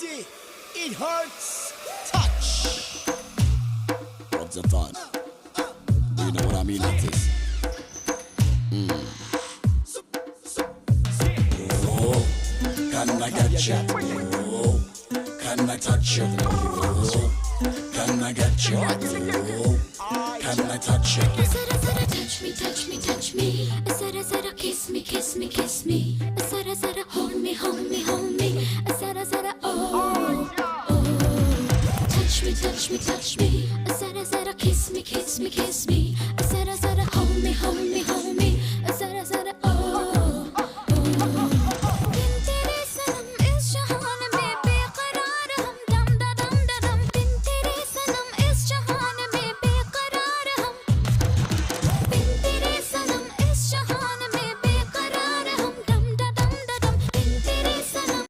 Dirty, it hurts, touch. What's the fun? Do you know what I mean like this? Oh, can I get you? Oh, can I touch you? Oh, can I get you? Oh, can I touch you? Touch me, touch me, touch me. Kiss me, kiss me, kiss me. Hold me, hold me, hold me. Oh, oh. Touch me, touch me, touch me. Kiss me, kiss me, kiss me.